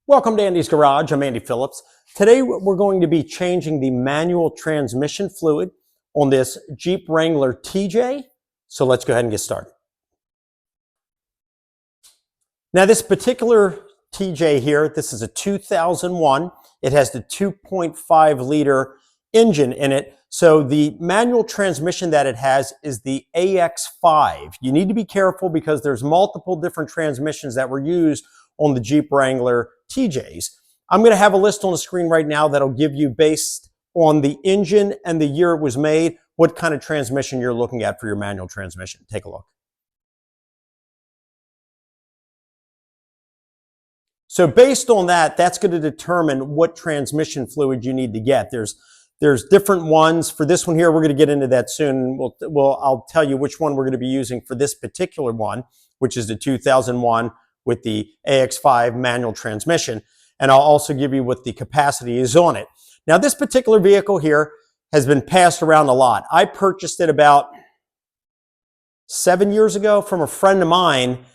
Welcome to Andy's Garage. I'm Andy Phillips. Today we're going to be changing the manual transmission fluid on this Jeep Wrangler TJ. So let's go ahead and get started. Now this particular TJ here, this is a 2001. It has the 2.5 liter engine in it. So the manual transmission that it has is the AX5. You need to be careful because there's multiple different transmissions that were used on the Jeep Wrangler TJs. I'm going to have a list on the screen right now that'll give you, based on the engine and the year it was made, what kind of transmission you're looking at for your manual transmission. Take a look. So based on that, that's going to determine what transmission fluid you need to get. There's different ones. For this one here, we're going to get into that soon. I'll tell you which one we're going to be using for this particular one, which is the 2001 with the AX5 manual transmission. And I'll also give you what the capacity is on it. Now, this particular vehicle here has been passed around a lot. I purchased it about 7 years ago from a friend of mine.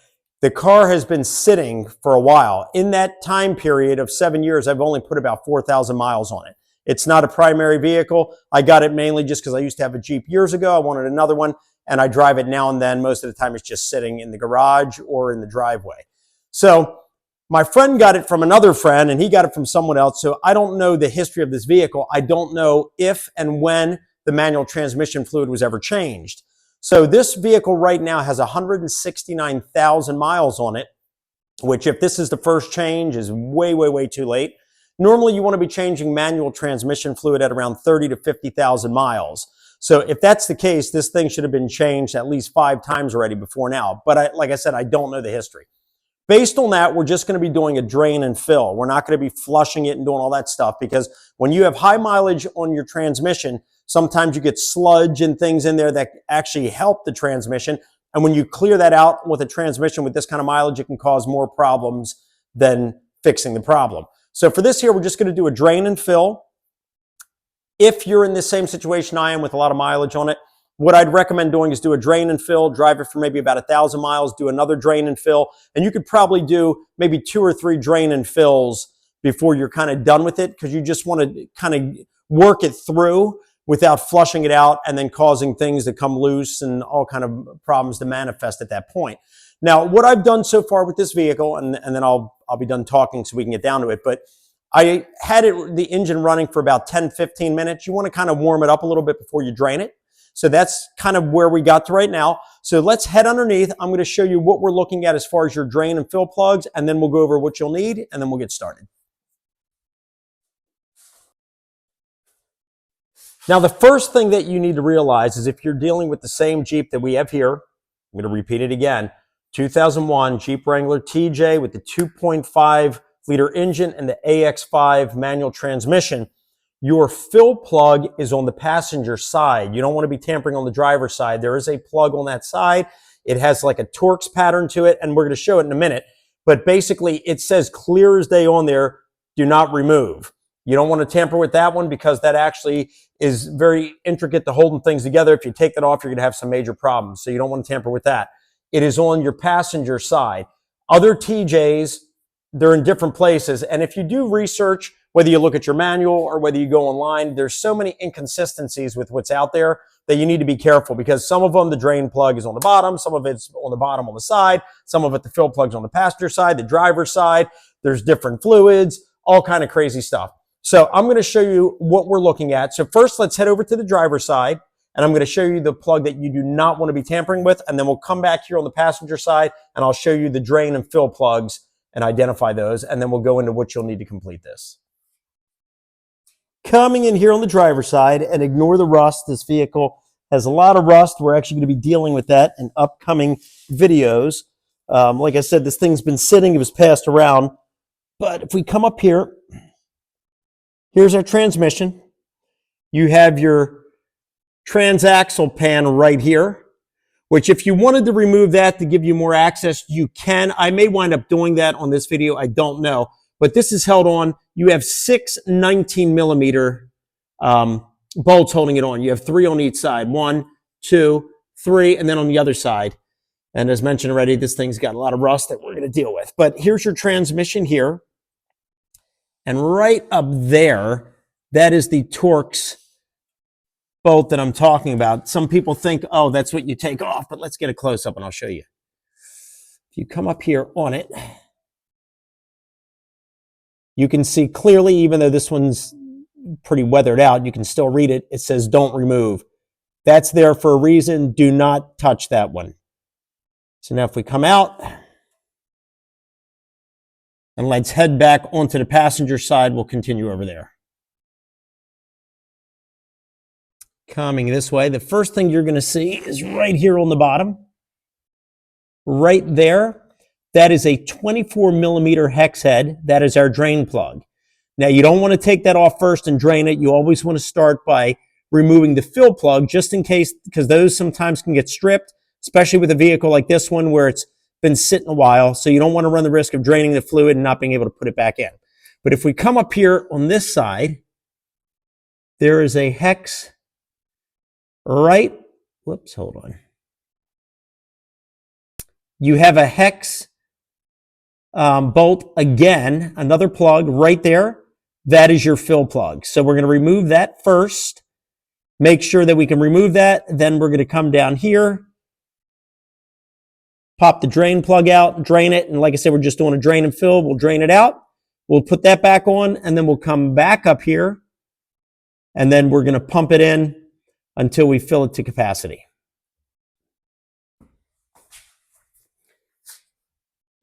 The car has been sitting for a while. In that time period of 7 years, I've only put about 4,000 miles on it. It's not a primary vehicle. I got it mainly just because I used to have a Jeep years ago. I wanted another one, and I drive it now and then. Most of the time, it's just sitting in the garage or in the driveway. So my friend got it from another friend, and he got it from someone else. So I don't know the history of this vehicle. I don't know if and when the manual transmission fluid was ever changed. So this vehicle right now has 169,000 miles on it, which, if this is the first change, is way, way, way too late. Normally, you want to be changing manual transmission fluid at around 30 to 50,000 miles. So if that's the case, this thing should have been changed at least 5 times already before now. But like I said, I don't know the history. Based on that, we're just going to be doing a drain and fill. We're not going to be flushing it and doing all that stuff, because when you have high mileage on your transmission, sometimes you get sludge and things in there that actually help the transmission. And when you clear that out with a transmission with this kind of mileage, it can cause more problems than fixing the problem. So for this here, we're just going to do a drain and fill. If you're in the same situation I am with a lot of mileage on it, what I'd recommend doing is do a drain and fill, drive it for maybe about 1,000 miles, do another drain and fill, and you could probably do maybe 2 or 3 drain and fills before you're kind of done with it, because you just want to kind of work it through without flushing it out and then causing things to come loose and all kind of problems to manifest at that point. Now, what I've done so far with this vehicle, and then I'll be done talking so we can get down to it, but I had the engine running for about 10-15 minutes. You want to kind of warm it up a little bit before you drain it. So that's kind of where we got to right now. So let's head underneath. I'm going to show you what we're looking at as far as your drain and fill plugs, and then we'll go over what you'll need, and then we'll get started. Now, the first thing that you need to realize is, if you're dealing with the same Jeep that we have here, I'm going to repeat it again, 2001 Jeep Wrangler TJ with the 2.5 liter engine and the AX5 manual transmission, your fill plug is on the passenger side. You don't want to be tampering on the driver's side. There is a plug on that side. It has like a Torx pattern to it, and we're going to show it in a minute. But basically, it says clear as day on there, do not remove. You don't want to tamper with that one, because that actually is very intricate to holding things together. If you take that off, you're going to have some major problems. So you don't want to tamper with that. It is on your passenger side. Other TJs, they're in different places. And if you do research, whether you look at your manual or whether you go online, there's so many inconsistencies with what's out there that you need to be careful, because some of them, the drain plug is on the bottom, some of it's on the bottom on the side, some of it, the fill plug's on the passenger side, the driver's side. There's different fluids, all kind of crazy stuff. So I'm going to show you what we're looking at. So first, let's head over to the driver's side, and I'm going to show you the plug that you do not want to be tampering with, and then we'll come back here on the passenger side, and I'll show you the drain and fill plugs and identify those, and then we'll go into what you'll need to complete this. Coming in here on the driver's side, and ignore the rust. This vehicle has a lot of rust. We're actually going to be dealing with that in upcoming videos. Like I said, this thing's been sitting. It was passed around. But if we come up here, here's our transmission. You have your transaxle pan right here, which, if you wanted to remove that to give you more access, you can. I may wind up doing that on this video. I don't know. But this is held on. You have 6 19-millimeter bolts holding it on. You have 3 on each side. 1, 2, 3, and then on the other side. And as mentioned already, this thing's got a lot of rust that we're going to deal with. But here's your transmission here. And right up there, that is the Torx bolt that I'm talking about. Some people think, oh, that's what you take off, but let's get a close up and I'll show you. If you come up here on it, you can see clearly, even though this one's pretty weathered out, you can still read it. It says don't remove. That's there for a reason. Do not touch that one. So now if we come out, and let's head back onto the passenger side, we'll continue over there. Coming this way, the first thing you're going to see is right here on the bottom. Right there, that is a 24 millimeter hex head. That is our drain plug. Now, you don't want to take that off first and drain it. You always want to start by removing the fill plug, just in case, because those sometimes can get stripped, especially with a vehicle like this one where it's been sitting a while. So you don't want to run the risk of draining the fluid and not being able to put it back in. But if we come up here on this side, there is a hex right, whoops, hold on. You have a hex bolt again, another plug right there. That is your fill plug. So we're going to remove that first. Make sure that we can remove that. Then we're going to come down here, pop the drain plug out, drain it. And like I said, we're just doing a drain and fill. We'll drain it out. We'll put that back on, and then we'll come back up here, and then we're going to pump it in until we fill it to capacity.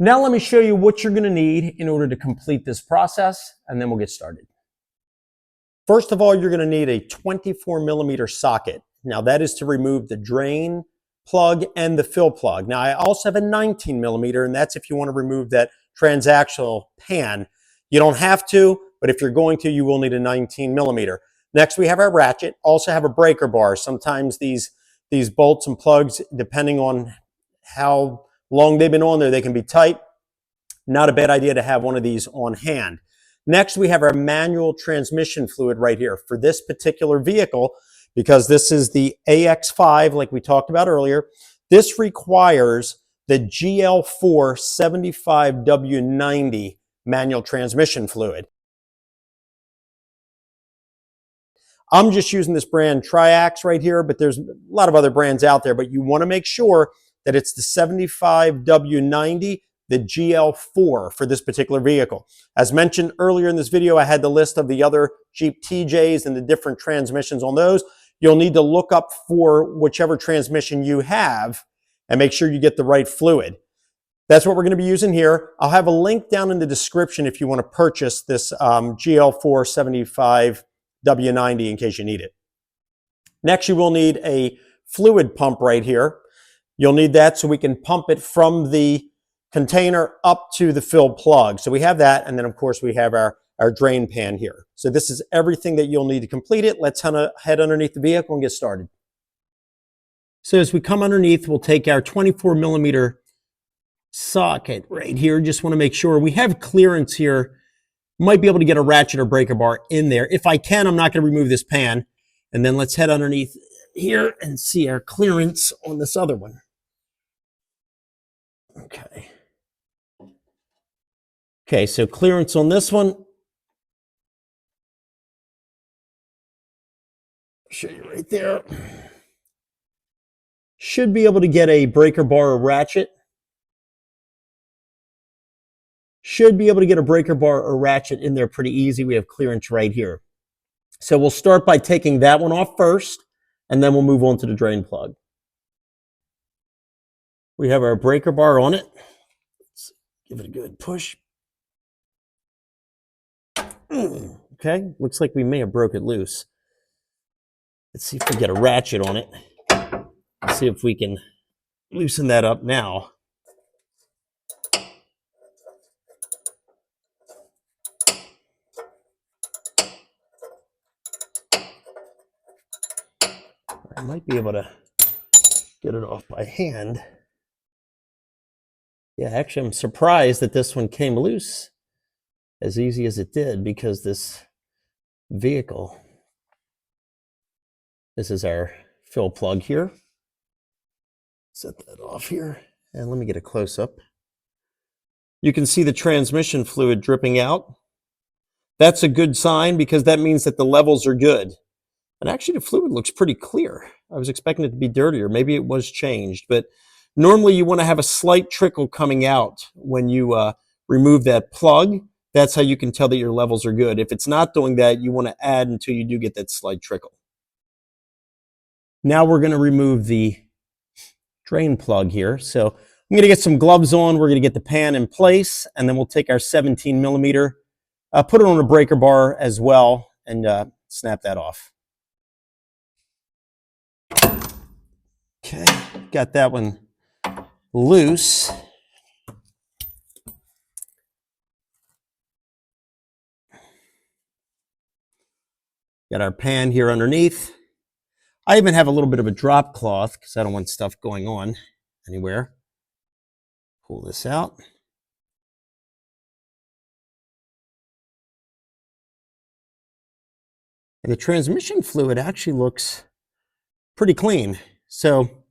Now let me show you what you're going to need in order to complete this process, and then we'll get started. First of all, you're going to need a 24 millimeter socket. Now that is to remove the drain plug and the fill plug. Now I also have a 19 millimeter, and that's if you want to remove that transactional pan. You don't have to, but if you're going to, you will need a 19 millimeter. Next, we have our ratchet. Also have a breaker bar. Sometimes these bolts and plugs, depending on how long they've been on there, they can be tight. Not a bad idea to have one of these on hand. Next, we have our manual transmission fluid right here for this particular vehicle, because this is the AX5, like we talked about earlier. This requires the GL4 75W90 manual transmission fluid. I'm just using this brand Triax right here, but there's a lot of other brands out there, but you want to make sure that it's the 75W90, the GL4 for this particular vehicle. As mentioned earlier in this video, I had the list of the other Jeep TJs and the different transmissions on those. You'll need to look up for whichever transmission you have and make sure you get the right fluid. That's what we're going to be using here. I'll have a link down in the description if you want to purchase this GL4 75W90 in case you need it. Next, you will need a fluid pump right here. You'll need that so we can pump it from the container up to the fill plug. So we have that, and then of course we have our drain pan here. So this is everything that you'll need to complete it. Let's head underneath the vehicle and get started. So as we come underneath, we'll take our 24 millimeter socket right here. Just want to make sure we have clearance here. Might be able to get a ratchet or breaker bar in there. If I can, I'm not going to remove this pan. And then let's head underneath here and see our clearance on this other one. Okay. Okay, so clearance on this one. Show you right there. Should be able to get a breaker bar or ratchet. Should be able to get a breaker bar or ratchet in there pretty easy. We have clearance right here. So we'll start by taking that one off first, and then we'll move on to the drain plug. We have our breaker bar on it. Let's give it a good push. Okay, looks like we may have broke it loose. Let's see if we get a ratchet on it. Let's see if we can loosen that up now. I might be able to get it off by hand. Yeah, actually, I'm surprised that this one came loose as easy as it did, because this vehicle, this is our fill plug here. Set that off here, and let me get a close-up. You can see the transmission fluid dripping out. That's a good sign because that means that the levels are good. And actually the fluid looks pretty clear. I was expecting it to be dirtier. Maybe it was changed, but normally you want to have a slight trickle coming out when you remove that plug. That's how you can tell that your levels are good. If it's not doing that, you want to add until you do get that slight trickle. Now we're going to remove the drain plug here. So I'm going to get some gloves on. We're going to get the pan in place, and then we'll take our 17 millimeter, put it on a breaker bar as well, and snap that off. Okay, got that one loose. Got our pan here underneath. I even have a little bit of a drop cloth because I don't want stuff going on anywhere. Pull this out. And the transmission fluid actually looks pretty clean. So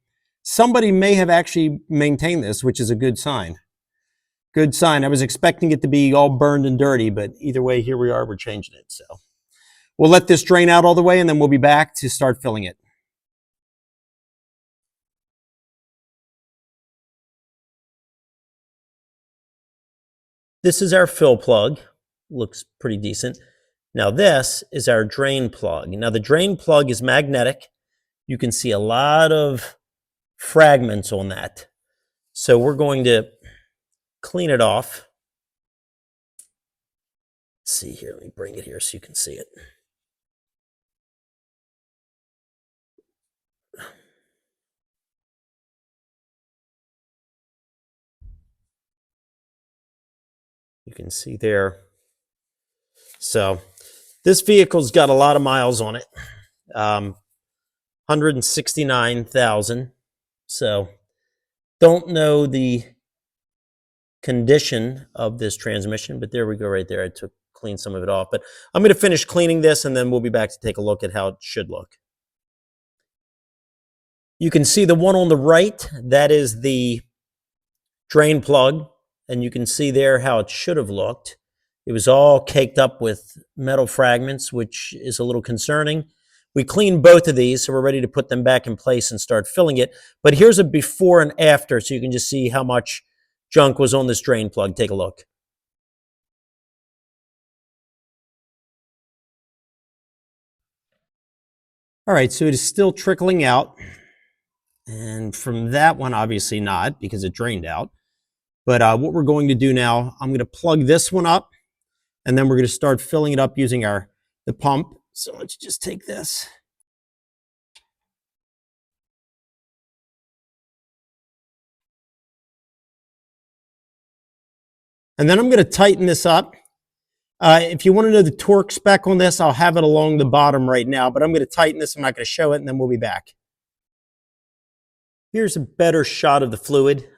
somebody may have actually maintained this, which is a good sign. Good sign. I was expecting it to be all burned and dirty, but either way, here we are, we're changing it. So we'll let this drain out all the way, and then we'll be back to start filling it. This is our fill plug. Looks pretty decent. Now this is our drain plug. Now the drain plug is magnetic. You can see a lot of fragments on that. So we're going to clean it off. Let's see here, let me bring it here so you can see it. You can see there. So this vehicle's got a lot of miles on it. 169,000. So don't know the condition of this transmission, but there we go right there. I cleaned some of it off, but I'm going to finish cleaning this and then we'll be back to take a look at how it should look. You can see the one on the right, that is the drain plug, and you can see there how it should have looked. It was all caked up with metal fragments, which is a little concerning. We cleaned both of these, so we're ready to put them back in place and start filling it. But here's a before and after, so you can just see how much junk was on this drain plug. Take a look. All right, so it is still trickling out. And from that one, obviously not, because it drained out. But what we're going to do now, I'm going to plug this one up, and then we're going to start filling it up using the pump. So let's just take this. And then I'm going to tighten this up. If you want to know the torque spec on this, I'll have it along the bottom right now, but I'm going to tighten this. I'm not going to show it, and then we'll be back. Here's a better shot of the fluid.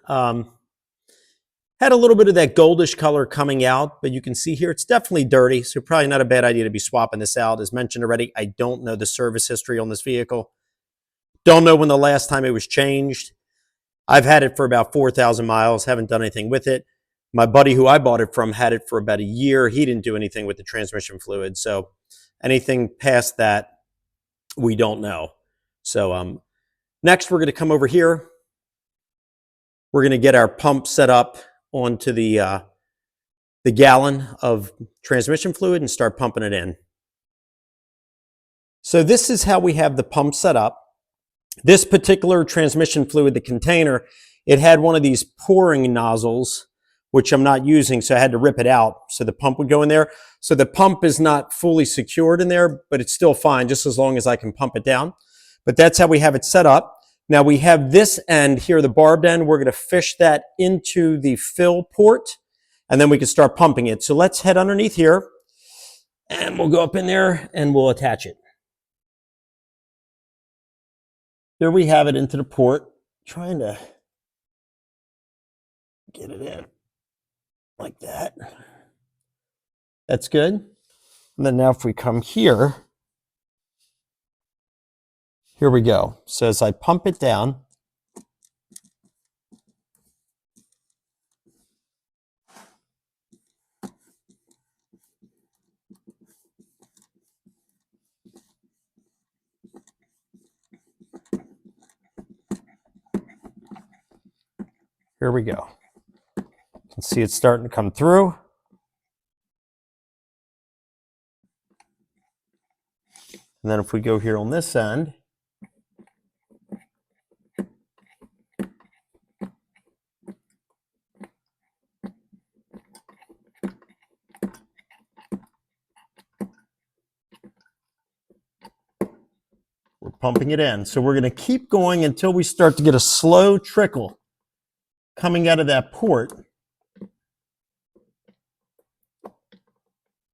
Had a little bit of that goldish color coming out, but you can see here it's definitely dirty, so probably not a bad idea to be swapping this out. As mentioned already, I don't know the service history on this vehicle. Don't know when the last time it was changed. I've had it for about 4,000 miles, haven't done anything with it. My buddy who I bought it from had it for about a year. He didn't do anything with the transmission fluid, so anything past that, we don't know. So next we're going to come over here. We're going to get our pump set up onto the gallon of transmission fluid and start pumping it in. So this is how we have the pump set up. This particular transmission fluid, the container, it had one of these pouring nozzles, which I'm not using, so I had to rip it out so the pump would go in there. So the pump is not fully secured in there, but it's still fine just as long as I can pump it down. But that's how we have it set up. Now we have this end here, the barbed end. We're going to fish that into the fill port, and then we can start pumping it. So let's head underneath here, and we'll go up in there, and we'll attach it. There we have it into the port. Trying to get it in like that. That's good. And then now if we come here, here we go. So as I pump it down, Here we go. You can see it's starting to come through. And then if we go here on this end, we're pumping it in. So we're going to keep going until we start to get a slow trickle coming out of that port.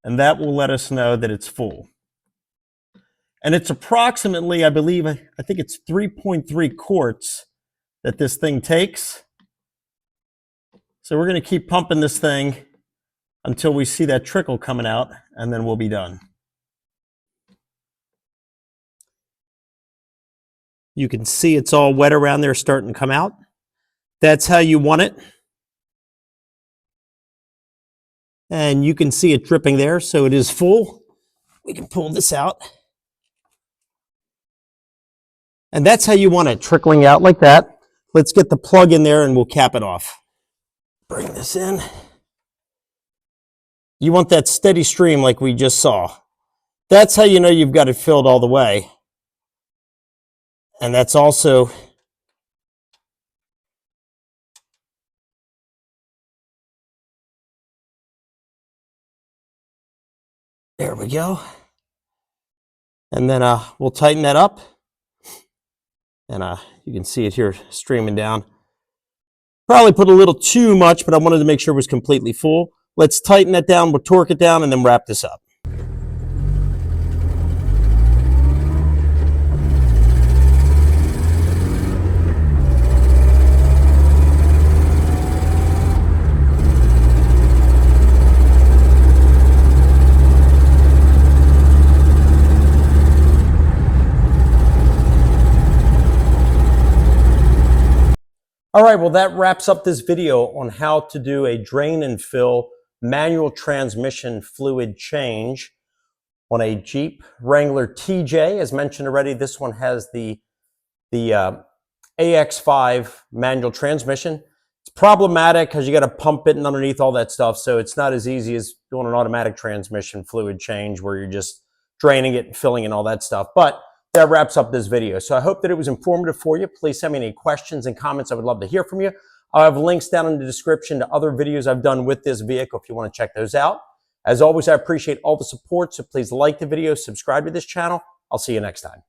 And that will let us know that it's full. And it's approximately, I believe, I think it's 3.3 quarts that this thing takes. So we're going to keep pumping this thing until we see that trickle coming out, and then we'll be done. You can see it's all wet around there starting to come out. That's how you want it. And you can see it dripping there, so it is full. We can pull this out. And that's how you want it, trickling out like that. Let's get the plug in there and we'll cap it off. Bring this in. You want that steady stream like we just saw. That's how you know you've got it filled all the way. And that's also there we go. And then we'll tighten that up. And you can see it here streaming down. Probably put a little too much, but I wanted to make sure it was completely full. Let's tighten that down, we'll torque it down, and then wrap this up. All right, well, that wraps up this video on how to do a drain and fill manual transmission fluid change on a Jeep Wrangler TJ. As mentioned already, this one has the AX5 manual transmission. It's problematic because you got to pump it and underneath all that stuff, so it's not as easy as doing an automatic transmission fluid change where you're just draining it and filling and all that stuff. But that wraps up this video. So I hope that it was informative for you. Please send me any questions and comments. I would love to hear from you. I'll have links down in the description to other videos I've done with this vehicle if you want to check those out. As always, I appreciate all the support, so please like the video, subscribe to this channel. I'll see you next time.